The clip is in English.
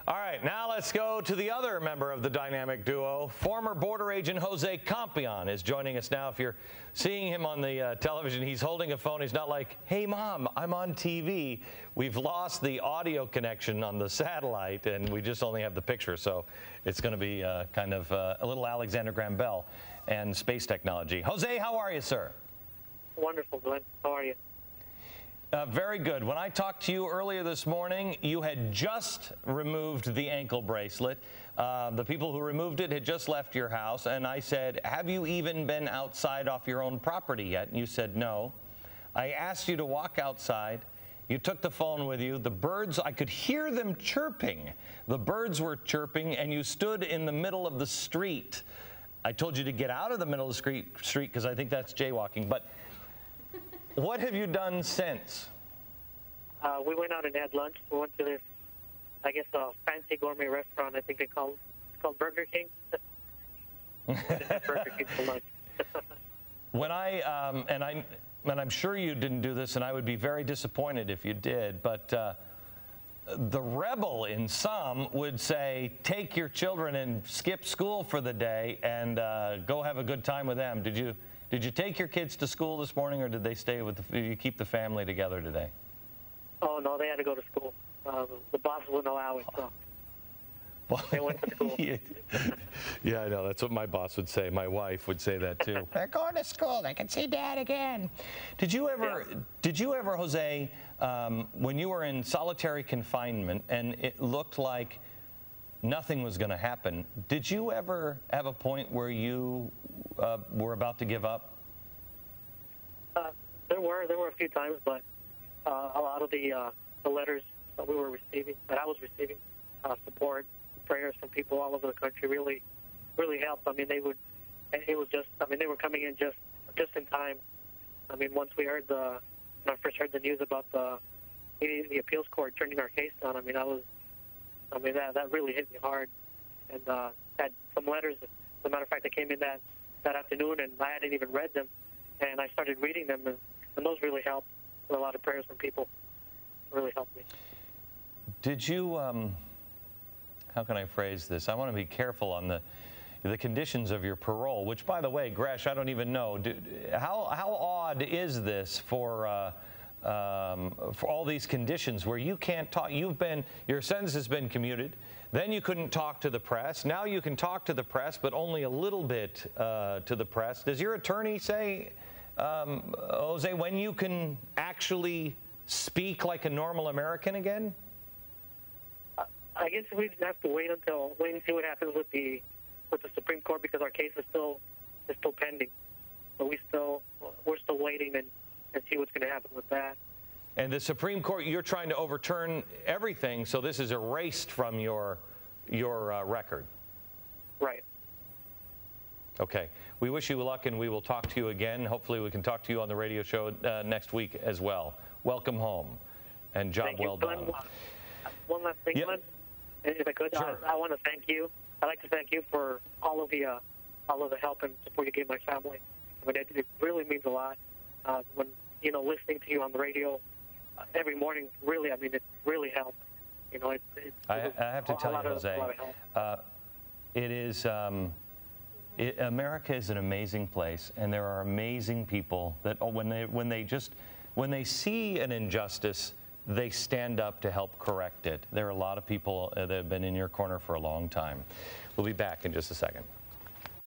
All right, now let's go to the other member of the dynamic duo. Former border agent Jose Compean is joining us now. If you're seeing him on the television, he's holding a phone. He's not like, hey, Mom, I'm on TV. We've lost the audio connection on the satellite, and we just only have the picture. So it's going to be kind of a little Alexander Graham Bell and space technology. Jose, how are you, sir? Wonderful, Glenn. How are you? Very good. When I talked to you earlier this morning, you had just removed the ankle bracelet. The people who removed it had just left your house, and I said, have you even been outside off your own property yet? And you said no. I asked you to walk outside. You took the phone with you. The birds, I could hear them chirping. The birds were chirping, and you stood in the middle of the street. I told you to get out of the middle of the street because I think that's jaywalking. But what have you done since? We went out and had lunch. We went to this, I guess, a fancy gourmet restaurant. I think it's called Burger King. Burger King for lunch. When and I'm sure you didn't do this, and I would be very disappointed if you did, but the rebel in some would say, take your children and skip school for the day and go have a good time with them. Did you take your kids to school this morning, or did they stay with did you keep the family together today? Oh, no, they had to go to school. The boss wouldn't allow it, so they went to school. Yeah, I know. That's what my boss would say. My wife would say that, too. They're going to school. They can see Dad again. Did you ever, Jose, when you were in solitary confinement and it looked like nothing was going to happen, did you ever have a point where you were about to give up? There were a few times, but a lot of the letters that we were receiving, that I was receiving, support, prayers from people all over the country really helped. I mean, they were coming in just in time. I mean, once when I first heard the news about the appeals court turning our case down, that really hit me hard. And had some letters, as a matter of fact, that came in that afternoon, and I hadn't even read them. And I started reading them, and those really helped. A lot of prayers from people really helped me. Did you, how can I phrase this? I want to be careful on the conditions of your parole, which, by the way, Gresh, I don't even know. How odd is this for all these conditions where you can't talk? Your sentence has been commuted. Then you couldn't talk to the press. Now you can talk to the press, but only a little bit to the press. Does your attorney say, Jose, when you can actually speak like a normal American again? I guess we just have to wait and see what happens with the Supreme Court, because our case is still pending. So we're still waiting and see what's going to happen with that. And the Supreme Court, you're trying to overturn everything, so this is erased from your record. Right. Okay. We wish you luck, and we will talk to you again. Hopefully we can talk to you on the radio show next week as well. Welcome home, and job well done. One last thing, Glenn, if I could. Sure. I want to thank you. I'd like to thank you for all of the help and support you gave my family. I mean, it really means a lot. When listening to you on the radio every morning, really, it really helped. I have to tell you, Jose, it is. America is an amazing place, and there are amazing people that when they see an injustice, they stand up to help correct it. There are a lot of people that have been in your corner for a long time. We'll be back in just a second.